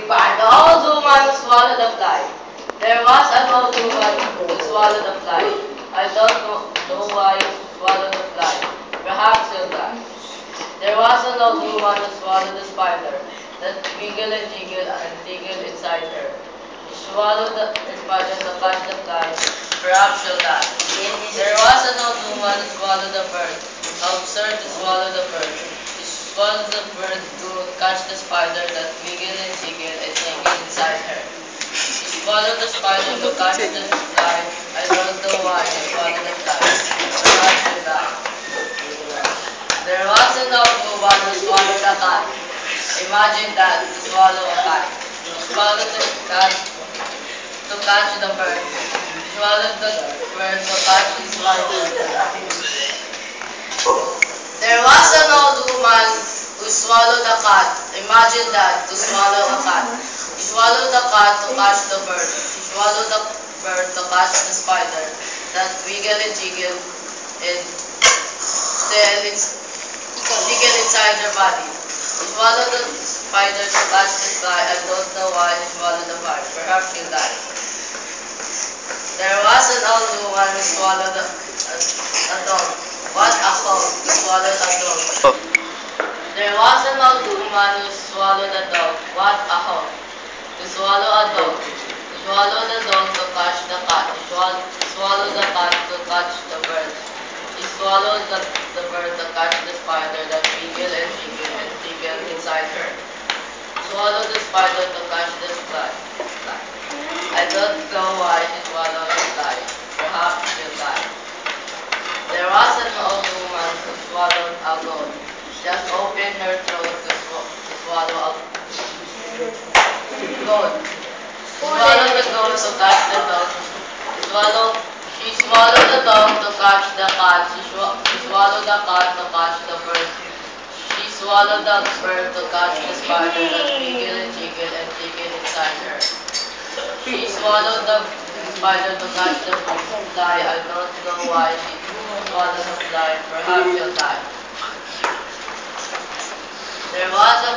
The old woman swallowed the fly. There was an old woman who swallowed the fly. I don't know why you swallowed the fly. Perhaps you'll die. There was an old woman who swallowed the spider that wiggled and jiggled and tingled inside her. She swallowed the spider to catch the fly. Perhaps she'll die. There was an old woman who swallowed the bird. How absurd to swallow the bird. She swallowed the bird to catch the spider that wiggled and jiggled and tingled inside her. She swallowed the spider to catch the fly. I don't know why she swallowed the fly. Perhaps she'll die. There was an old woman who swallowed a cat. Imagine that, to swallow a cat. She swallowed the cat to catch the bird. She swallowed the bird to catch the spider. There was an old woman who swallowed a cat. Imagine that, to swallow a cat. She swallowed the cat to catch the bird. She swallowed the bird to catch the spider that wiggled and jiggled and jiggled inside her body. She swallowed the spider to catch the fly. I don't know why she swallowed the fly. Perhaps she'll die. There was an old woman who swallowed a dog. What a hole to swallow a dog. There was an old woman who swallowed a dog. What a hole to swallow a dog. She swallowed the dog to catch the cat. She swallowed the cat to catch the bird. She swallowed the bird to catch the spider that wiggled and jiggled and tingled inside her. Swallowed the spider to catch the fly. I don't know why she swallowed the fly. Perhaps she'll die. There was an old woman who swallowed a goat. Just opened her throat to swallow a goat. She swallowed the goat to catch the dog. She swallowed the dog to catch the cat. She swallowed the cat to catch the bird. She swallowed the bird to catch the spider that wiggled and jiggled and tingled inside her. She swallowed the spider to catch the fly. I don't know why she swallowed the fly. Perhaps she'll die. There was a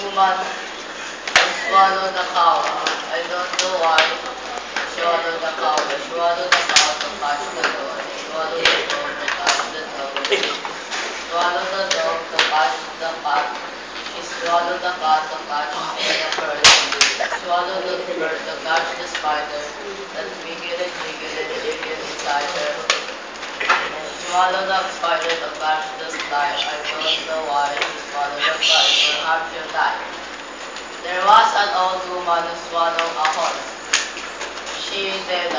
woman who swallowed a cow. I don't know why she swallowed the cow. She swallowed the cow to catch the dog. She swallowed the dog to catch the dog. She swallowed the dog to catch the cat. She swallowed the cat to catch the bird. She swallowed the bird to catch the spider that wiggled and jiggled and tingled inside her. She swallowed the spider to catch the fly. I don't know why she swallowed the fly. Perhaps she'll die. There was an old woman who swallowed a horse. She said,